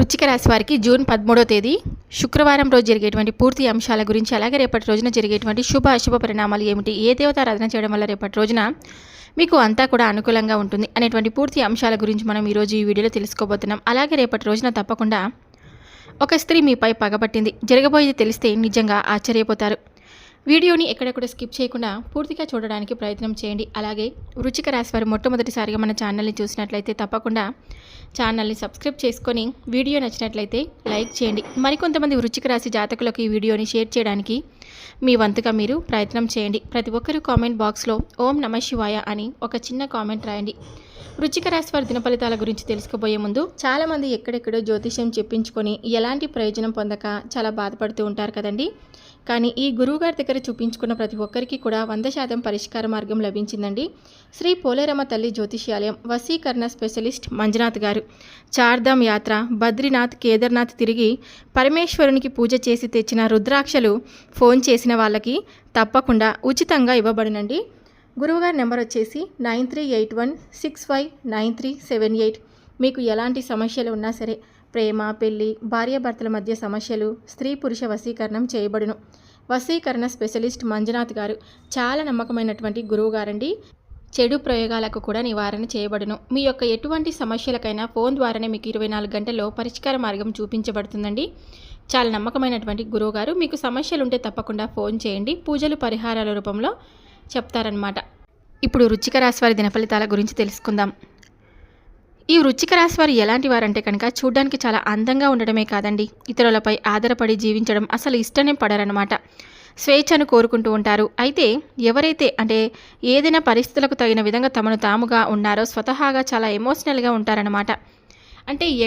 వృశ్చిక రాశి వారికి జూన్ 13వ తేదీ శుక్రవారం రోజు జరిగేటువంటి పూర్తి అంశాల గురించి, అలాగే రేపటి రోజున జరిగేటువంటి శుభ అశుభ పరిణామాలు ఏమిటి, ఏ దేవతారాధన చేయడం వల్ల రేపటి రోజున మీకు అంతా కూడా అనుకూలంగా ఉంటుంది అనేటువంటి పూర్తి అంశాల గురించి మనం ఈరోజు ఈ వీడియోలో తెలుసుకోబోతున్నాం. అలాగే రేపటి రోజున తప్పకుండా ఒక స్త్రీ మీపై పగబట్టింది, జరగబోయేది తెలిస్తే నిజంగా ఆశ్చర్యపోతారు. వీడియోని ఎక్కడెక్కడ స్కిప్ చేయకుండా పూర్తిగా చూడడానికి ప్రయత్నం చేయండి. అలాగే వృశ్చిక రాశి వారు మొట్టమొదటిసారిగా మన ఛానల్ని చూసినట్లయితే తప్పకుండా ఛానల్ని సబ్స్క్రైబ్ చేసుకొని వీడియో నచ్చినట్లయితే లైక్ చేయండి. మరికొంతమంది వృశ్చిక రాశి జాతకులకు ఈ వీడియోని షేర్ చేయడానికి మీ వంతుగా మీరు ప్రయత్నం చేయండి. ప్రతి ఒక్కరూ కామెంట్ బాక్స్లో ఓం నమః శివాయ అని ఒక చిన్న కామెంట్ రాయండి. వృశ్చిక రాశి వారి దిన ఫలితాల గురించి తెలుసుకోబోయే ముందు, చాలామంది ఎక్కడెక్కడో జ్యోతిష్యం చెప్పించుకొని ఎలాంటి ప్రయోజనం పొందక చాలా బాధపడుతూ ఉంటారు కదండి. కానీ ఈ గురువుగారి దగ్గర చూపించుకున్న ప్రతి ఒక్కరికి కూడా 100% పరిష్కార మార్గం లభించిందండి. శ్రీ పోలేరమ్మ తల్లి జ్యోతిష్యాలయం వశీకరణ స్పెషలిస్ట్ మంజునాథ్ గారు చార్ధామ్ యాత్ర, బద్రీనాథ్, కేదార్నాథ్ తిరిగి పరమేశ్వరునికి పూజ చేసి తెచ్చిన రుద్రాక్షలు ఫోన్ చేసిన వాళ్ళకి తప్పకుండా ఉచితంగా ఇవ్వబడినండి. గురువుగారి నెంబర్ వచ్చేసి 9381659378. మీకు ఎలాంటి సమస్యలు ఉన్నా సరే, ప్రేమ, పెళ్లి, భార్యాభర్తల మధ్య సమస్యలు, స్త్రీ పురుష వశీకరణం చేయబడును. వశీకరణ స్పెషలిస్ట్ మంజునాథ్ గారు చాలా నమ్మకమైనటువంటి గురువు గారండి. చెడు ప్రయోగాలకు కూడా నివారణ చేయబడును. మీ యొక్క ఎటువంటి సమస్యలకైనా ఫోన్ ద్వారానే మీకు 24 గంటల్లో పరిష్కార మార్గం చూపించబడుతుందండి. చాలా నమ్మకమైనటువంటి గురువు గారు. మీకు సమస్యలుంటే తప్పకుండా ఫోన్ చేయండి, పూజలు పరిహారాల రూపంలో చెప్తారనమాట. ఇప్పుడు వృశ్చిక రాశి వారి దిన ఫలితాల గురించి తెలుసుకుందాం. ఈ వృశ్చిక రాశి వారు ఎలాంటి వారంటే కనుక, చూడడానికి చాలా అందంగా ఉండడమే కాదండి, ఇతరులపై ఆధారపడి జీవించడం అసలు ఇష్టమే పడరనమాట. స్వేచ్ఛను కోరుకుంటూ ఉంటారు. అయితే ఎవరైతే ఏదైనా పరిస్థితులకు తగిన విధంగా తమను తాముగా ఉన్నారో స్వతహాగా చాలా ఎమోషనల్గా ఉంటారనమాట.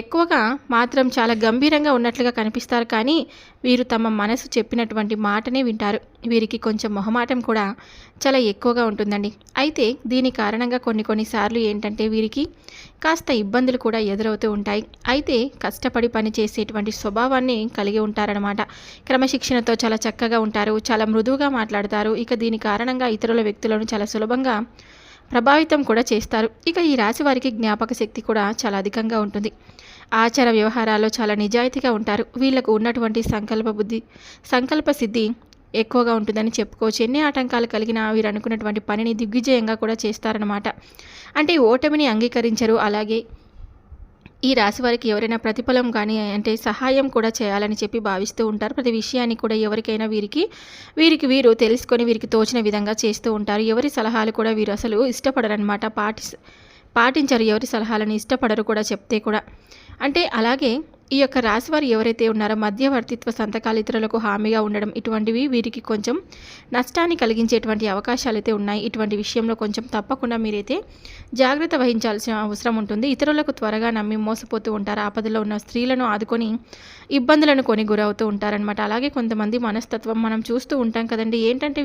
ఎక్కువగా మాత్రం చాలా గంభీరంగా ఉన్నట్లుగా కనిపిస్తారు, కానీ వీరు తమ మనసు చెప్పినటువంటి మాటనే వింటారు. వీరికి కొంచెం మొహమాటం కూడా చాలా ఎక్కువగా ఉంటుందండి. అయితే దీని కారణంగా కొన్నిసార్లు ఏంటంటే వీరికి కాస్త ఇబ్బందులు కూడా ఎదురవుతూ ఉంటాయి. అయితే కష్టపడి పని చేసేటువంటి స్వభావాన్ని కలిగి ఉంటారనమాట. క్రమశిక్షణతో చాలా చక్కగా ఉంటారు, చాలా మృదువుగా మాట్లాడతారు. ఇక దీని కారణంగా ఇతరుల వ్యక్తులను చాలా సులభంగా ప్రభావితం కూడా చేస్తారు. ఇక ఈ రాశి వారికి జ్ఞాపక శక్తి కూడా చాలా అధికంగా ఉంటుంది. ఆచార వ్యవహారాల్లో చాలా నిజాయితీగా ఉంటారు. వీళ్లకు ఉన్నటువంటి సంకల్ప సిద్ధి ఎక్కువగా ఉంటుందని చెప్పుకోవచ్చు. ఎన్ని ఆటంకాలు కలిగినా వీరు అనుకున్నటువంటి పనిని దిగ్విజయంగా కూడా చేస్తారనమాట. ఓటమిని అంగీకరించరు. అలాగే ఈ రాశి వారికి ఎవరైనా ప్రతిఫలం కానీ సహాయం కూడా చేయాలని చెప్పి భావిస్తూ ఉంటారు. ప్రతి విషయాన్ని కూడా ఎవరికైనా వీరికి వీరు తెలుసుకొని వీరికి తోచిన విధంగా చేస్తూ ఉంటారు. ఎవరి సలహాలు కూడా వీరు అసలు ఇష్టపడరనమాట, పాటించరు. ఎవరి సలహాలను ఇష్టపడరు కూడా చెప్తే కూడా. అలాగే ఈ యొక్క రాశివారు ఎవరైతే ఉన్నారో మధ్యవర్తిత్వ సంతకాలు, ఇతరులకు హామీగా ఉండడం, ఇటువంటివి వీరికి కొంచెం నష్టాన్ని కలిగించేటువంటి అవకాశాలు అయితే ఉన్నాయి. ఇటువంటి విషయంలో కొంచెం తప్పకుండా మీరైతే జాగ్రత్త వహించాల్సిన అవసరం ఉంటుంది. ఇతరులకు త్వరగా నమ్మి మోసపోతూ ఉంటారు. ఆపదలో ఉన్న స్త్రీలను ఆదుకొని ఇబ్బందులను గురవుతూ ఉంటారనమాట. అలాగే కొంతమంది మనస్తత్వం మనం చూస్తూ ఉంటాం కదండి.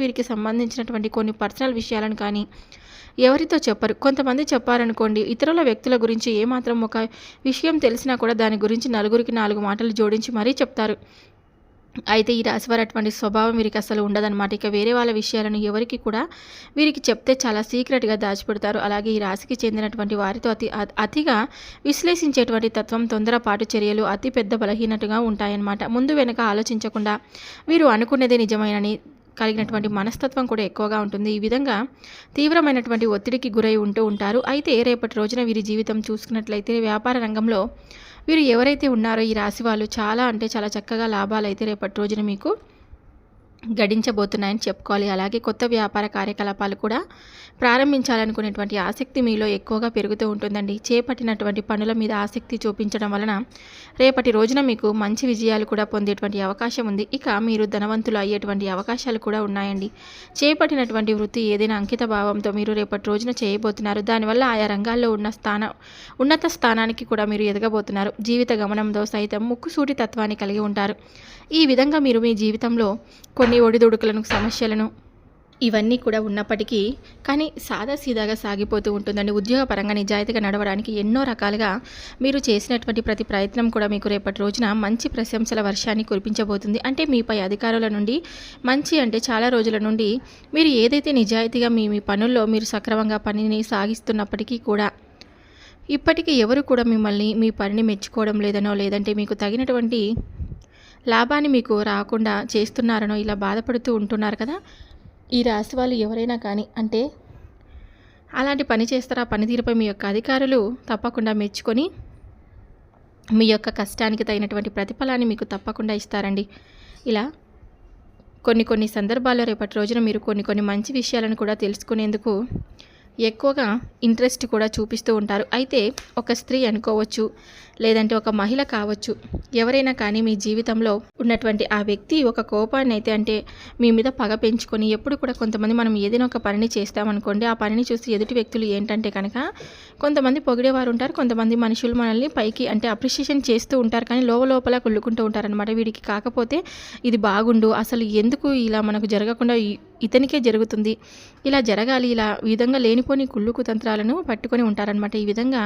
వీరికి సంబంధించినటువంటి కొన్ని పర్సనల్ విషయాలను కానీ ఎవరితో చెప్పరు. కొంతమంది చెప్పారనుకోండి, ఇతరుల వ్యక్తుల గురించి ఏమాత్రం ఒక విషయం తెలిసినా కూడా దాని గురించి నలుగురికి 4 మాటలు జోడించి మరీ చెప్తారు. అయితే ఈ రాశివారు అటువంటి స్వభావం వీరికి అసలు ఉండదన్నమాట. ఇక వేరే వాళ్ళ విషయాలను ఎవరికి కూడా వీరికి చెప్తే చాలా సీక్రెట్గా దాచిపెడతారు. అలాగే ఈ రాశికి చెందినటువంటి వారితో అతిగా విశ్లేషించేటువంటి తత్వం, తొందరపాటు చర్యలు అతి పెద్ద బలహీనతగా ఉంటాయన్నమాట. ముందు వెనక ఆలోచించకుండా వీరు అనుకునేదే నిజమైనని కలిగినటువంటి మనస్తత్వం కూడా ఎక్కువగా ఉంటుంది. ఈ విధంగా తీవ్రమైనటువంటి ఒత్తిడికి గురై ఉంటారు. అయితే రేపటి రోజున వీరి జీవితం చూసుకున్నట్లయితే వ్యాపార రంగంలో వీరు ఎవరైతే ఉన్నారో ఈ రాశి వాళ్ళు చాలా చాలా చక్కగా లాభాలు అయితే రేపటి రోజున మీకు గడించబోతున్నాయని చెప్పుకోవాలి. అలాగే కొత్త వ్యాపార కార్యకలాపాలు కూడా ప్రారంభించాలనుకునేటువంటి ఆసక్తి మీలో ఎక్కువగా పెరుగుతూ ఉంటుందండి. చేపట్టినటువంటి పనుల మీద ఆసక్తి చూపించడం వలన రేపటి రోజున మీకు మంచి విజయాలు కూడా పొందేటువంటి అవకాశం ఉంది. ఇక మీరు ధనవంతులు అయ్యేటువంటి అవకాశాలు కూడా ఉన్నాయండి. చేపట్టినటువంటి వృత్తి ఏదైనా అంకిత భావంతో మీరు రేపటి రోజున చేయబోతున్నారు. దానివల్ల ఆయా రంగాల్లో ఉన్నత స్థానానికి కూడా మీరు ఎదగబోతున్నారు. జీవిత గమనంలో సైతం ముక్కుసూటి తత్వాన్ని కలిగి ఉంటారు. ఈ విధంగా మీరు మీ జీవితంలో కొన్ని ఒడిదుడుకులను, సమస్యలను ఇవన్నీ కూడా ఉన్నప్పటికీ కానీ సాదాసీదాగా సాగిపోతూ ఉంటుందండి. ఉద్యోగపరంగా నిజాయితీగా నడవడానికి ఎన్నో రకాలుగా మీరు చేసినటువంటి ప్రతి ప్రయత్నం కూడా మీకు రేపటి రోజున మంచి ప్రశంసల వర్షాన్ని కురిపించబోతుంది. మీపై అధికారుల నుండి మంచి చాలా రోజుల నుండి మీరు ఏదైతే నిజాయితీగా మీ పనుల్లో మీరు సక్రమంగా పనిని సాగిస్తున్నప్పటికీ కూడా ఇప్పటికీ ఎవరు కూడా మిమ్మల్ని మీ పనిని మెచ్చుకోవడం లేదనో, లేదంటే మీకు తగినటువంటి లాభాన్ని మీకు రాకుండా చేస్తున్నారనో ఇలా బాధపడుతూ ఉంటున్నారు కదా. ఈ రాశి వాళ్ళు ఎవరైనా కానీ అంటే అలాంటి పని చేస్తారా, పనితీరుపై మీ యొక్క అధికారులు తప్పకుండా మెచ్చుకొని మీ యొక్క కష్టానికి తగినటువంటి ప్రతిఫలాన్ని మీకు తప్పకుండా ఇస్తారండి. ఇలా కొన్ని సందర్భాల్లో రేపటి రోజున మీరు కొన్ని మంచి విషయాలను కూడా తెలుసుకునేందుకు ఎక్కువగా ఇంట్రెస్ట్ కూడా చూపిస్తూ ఉంటారు. అయితే ఒక స్త్రీ అనుకోవచ్చు, లేదంటే ఒక మహిళ కావచ్చు, ఎవరైనా కానీ మీ జీవితంలో ఉన్నటువంటి ఆ వ్యక్తి ఒక కోపాన్ని అయితే అంటే మీ మీద పగ పెంచుకొని ఎప్పుడు కూడా కొంతమంది మనం ఏదైనా ఒక పనిని చేస్తామనుకోండి, ఆ పనిని చూసి ఎదుటి వ్యక్తులు ఏంటంటే కనుక కొంతమంది పొగిడేవారు ఉంటారు, కొంతమంది మనుషులు మనల్ని పైకి అంటే అప్రిషియేషన్ చేస్తూ ఉంటారు, కానీ లోపల కుళ్ళుకుంటూ ఉంటారనమాట. వీడికి కాకపోతే ఇది బాగుండు, అసలు ఎందుకు ఇలా మనకు జరగకుండా ఇతనికే జరుగుతుంది, ఇలా జరగాలి, ఇలా ఈ విధంగా లేనిపోని కుళ్ళు కుతంత్రాలను పట్టుకొని ఉంటారనమాట. ఈ విధంగా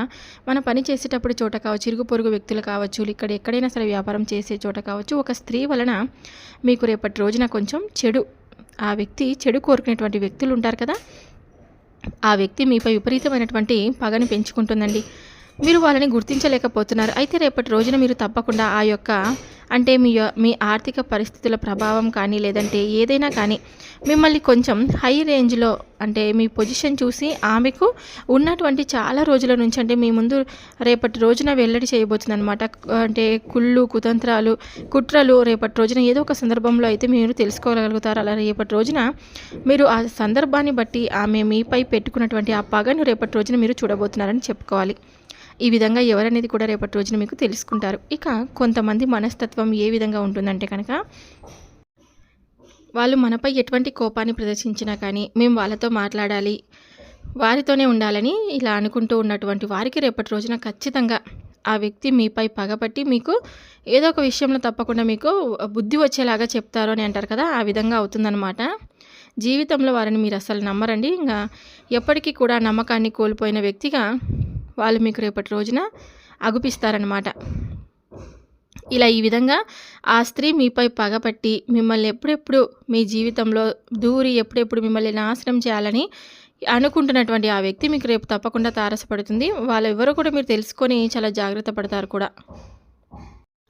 మన పని చేసేటప్పుడు చోట కావచ్చు, ఇరుగు పొరుగు వ్యక్తులు కావచ్చు, ఇక్కడ ఎక్కడైనా సరే వ్యాపారం చేసే చోట కావచ్చు, ఒక స్త్రీ వలన మీకు రేపటి రోజున కొంచెం ఆ వ్యక్తి చెడు కోరుకునేటువంటి వ్యక్తులు ఉంటారు కదా, ఆ వ్యక్తి మీపై విపరీతమైనటువంటి పగని పెంచుకుంటుందండి. మీరు వాళ్ళని గుర్తించలేకపోతున్నారు. అయితే రేపటి రోజున మీరు తప్పకుండా ఆ యొక్క అంటే మీ ఆర్థిక పరిస్థితుల ప్రభావం కానీ, లేదంటే ఏదైనా కానీ మిమ్మల్ని కొంచెం హై రేంజ్లో అంటే మీ పొజిషన్ చూసి ఆమెకు ఉన్నటువంటి చాలా రోజుల నుంచి అంటే మీ ముందు రేపటి రోజున వెల్లడి చేయబోతుంది అనమాట. అంటే కుళ్ళు కుతంత్రాలు కుట్రలు రేపటి రోజున ఏదో ఒక సందర్భంలో అయితే మీరు తెలుసుకోగలుగుతారు. అలా రేపటి రోజున మీరు ఆ సందర్భాన్ని బట్టి ఆమె మీపై పెట్టుకున్నటువంటి ఆ పగను రేపటి రోజున మీరు చూడబోతున్నారని చెప్పుకోవాలి. ఈ విధంగా ఎవరనేది కూడా రేపటి రోజున మీకు తెలుసుకుంటారు. ఇక కొంతమంది మనస్తత్వం ఏ విధంగా ఉంటుందంటే కనుక, వాళ్ళు మనపై ఎటువంటి కోపాన్ని ప్రదర్శించినా కానీ మేము వాళ్ళతో మాట్లాడాలి, వారితోనే ఉండాలని ఇలా అనుకుంటూ ఉన్నటువంటి వారికి రేపటి రోజున ఖచ్చితంగా ఆ వ్యక్తి మీపై పగపట్టి మీకు ఏదో ఒక విషయంలో తప్పకుండా మీకు బుద్ధి వచ్చేలాగా చెప్తారు అని అంటారు కదా, ఆ విధంగా అవుతుందన్నమాట. జీవితంలో వారిని మీరు అసలు నమ్మరండి. ఇంకా ఎప్పటికీ కూడా నమ్మకాన్ని కోల్పోయిన వ్యక్తిగా వాళ్ళు మీకు రేపటి రోజున అగుపిస్తారనమాట. ఇలా ఈ విధంగా ఆ స్త్రీ మీపై పగపట్టి మిమ్మల్ని ఎప్పుడెప్పుడు మీ జీవితంలో దూరి ఎప్పుడెప్పుడు మిమ్మల్ని నాశనం చేయాలని అనుకుంటున్నటువంటి ఆ వ్యక్తి మీకు రేపు తప్పకుండా తారసపడుతుంది. వాళ్ళు ఎవరో కూడా మీరు తెలుసుకొని చాలా జాగ్రత్త పడతారు కూడా.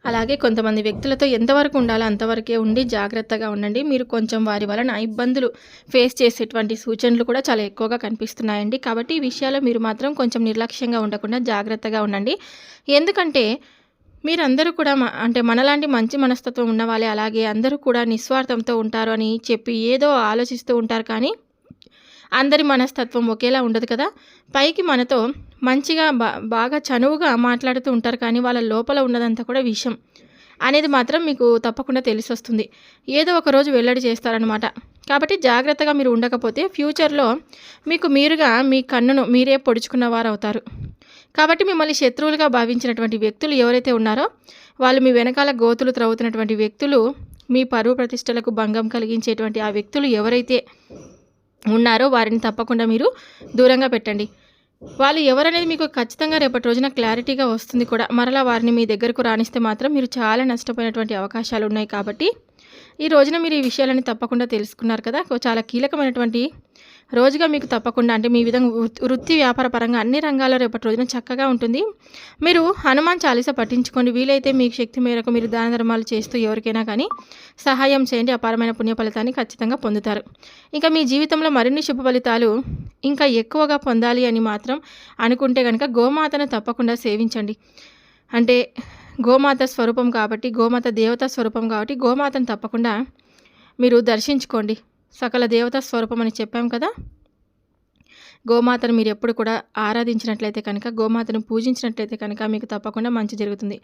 అలాగే కొంతమంది వ్యక్తులతో ఎంతవరకు ఉండాలో అంతవరకే ఉండి జాగ్రత్తగా ఉండండి. మీరు కొంచెం వారి వలన ఇబ్బందులు ఫేస్ చేసేటువంటి సూచనలు కూడా చాలా ఎక్కువగా కనిపిస్తున్నాయండి. కాబట్టి ఈ విషయాల్లో మీరు మాత్రం కొంచెం నిర్లక్ష్యంగా ఉండకుండా జాగ్రత్తగా ఉండండి. ఎందుకంటే మీరందరూ కూడా అంటే మనలాంటి మంచి మనస్తత్వం ఉన్న వాళ్ళే, అలాగే అందరూ కూడా నిస్వార్థంతో ఉంటారు అని చెప్పి ఏదో ఆలోచిస్తూ ఉంటారు, కానీ అందరి మనస్తత్వం ఒకేలా ఉండదు కదా. పైకి మనతో మంచిగా బాగా చనువుగా మాట్లాడుతూ ఉంటారు, కానీ వాళ్ళ లోపల ఉన్నదంతా కూడా విషం అనేది మాత్రం మీకు తప్పకుండా తెలిసి వస్తుంది. ఏదో ఒక రోజు వెల్లడి చేస్తారనమాట. కాబట్టి జాగ్రత్తగా మీరు ఉండకపోతే ఫ్యూచర్లో మీకు మీరుగా మీ కన్నును మీరే పొడుచుకున్న వారు అవుతారు. కాబట్టి మిమ్మల్ని శత్రువులుగా భావించినటువంటి వ్యక్తులు ఎవరైతే ఉన్నారో వాళ్ళు మీ వెనకాల గోతులు త్రవ్వుతున్నటువంటి వ్యక్తులు, మీ పరువు ప్రతిష్టలకు భంగం కలిగించేటువంటి ఆ వ్యక్తులు ఎవరైతే ఉన్నారో వారిని తప్పకుండా మీరు దూరంగా పెట్టండి. వాళ్ళు ఎవరనేది మీకు ఖచ్చితంగా రేపటి రోజున క్లారిటీగా వస్తుంది కూడా. మరలా వారిని మీ దగ్గరకు రానిస్తే మాత్రం మీరు చాలా నష్టపోయినటువంటి అవకాశాలు ఉన్నాయి. కాబట్టి ఈ రోజున మీరు ఈ విషయాలని తప్పకుండా తెలుసుకున్నారు కదా. చాలా కీలకమైనటువంటి రోజుగా మీకు తప్పకుండా అంటే మీ విధంగా వృత్తి వ్యాపార పరంగా అన్ని రంగాల్లో రేపటి రోజున చక్కగా ఉంటుంది. మీరు హనుమాన్ చాలీసా పఠించుకోండి. వీలైతే మీకు శక్తి మేరకు మీరు దాన ధర్మాలు చేస్తూ ఎవరికైనా కానీ సహాయం చేయండి. అపారమైన పుణ్య ఫలితాన్ని ఖచ్చితంగా పొందుతారు. ఇంకా మీ జీవితంలో మరిన్ని శుభ ఫలితాలు ఇంకా ఎక్కువగా పొందాలి అని మాత్రం అనుకుంటే కనుక గోమాతను తప్పకుండా సేవించండి. అంటే గోమాత స్వరూపం కాబట్టి, గోమాత దేవతా స్వరూపం కాబట్టి గోమాతను తప్పకుండా మీరు దర్శించుకోండి. సకల దేవతా స్వరూపం అని చెప్పాం కదా. గోమాతను మీరు ఎప్పుడు కూడా ఆరాధించినట్లయితే కనుక, గోమాతను పూజించినట్లయితే కనుక మీకు తప్పకుండా మంచి జరుగుతుంది.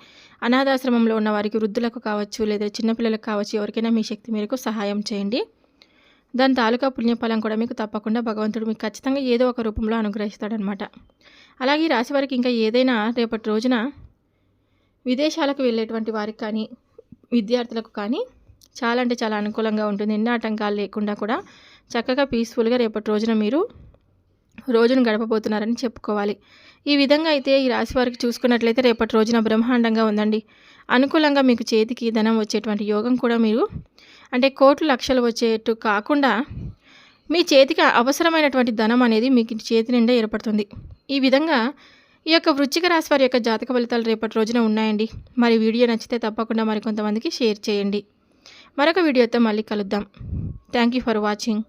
అనాథాశ్రమంలో ఉన్న వారికి, వృద్ధులకు కావచ్చు, లేదా చిన్నపిల్లలకు కావచ్చు, ఎవరికైనా మీ శక్తి మేరకు సహాయం చేయండి. దాని తాలూకా పుణ్యఫలం కూడా మీకు తప్పకుండా భగవంతుడు మీకు ఖచ్చితంగా ఏదో ఒక రూపంలో అనుగ్రహిస్తాడనమాట. అలాగే ఈ రాశి వారికి ఇంకా ఏదైనా రేపటి రోజున విదేశాలకు వెళ్ళేటువంటి వారికి కానీ, విద్యార్థులకు కానీ చాలా అంటే చాలా అనుకూలంగా ఉంటుంది. ఎన్ని ఆటంకాలు లేకుండా కూడా చక్కగా పీస్ఫుల్గా రేపటి రోజున మీరు రోజును గడపబోతున్నారని చెప్పుకోవాలి. ఈ విధంగా అయితే ఈ రాశి వారికి చూసుకున్నట్లయితే రేపటి రోజున బ్రహ్మాండంగా ఉందండి. అనుకూలంగా మీకు చేతికి ధనం వచ్చేటువంటి యోగం కూడా మీరు అంటే కోట్లు లక్షలు వచ్చేట్టు కాకుండా మీ చేతికి అవసరమైనటువంటి ధనం అనేది మీకు చేతి నిండా ఏర్పడుతుంది. ఈ విధంగా ఈ యొక్క వృశ్చిక రాశి వారి యొక్క జాతక ఫలితాలు రేపటి రోజున ఉన్నాయండి. మరి వీడియో నచ్చితే తప్పకుండా మరికొంతమందికి షేర్ చేయండి. మరొక వీడియోతో మళ్ళీ కలుద్దాం. Thank you for watching.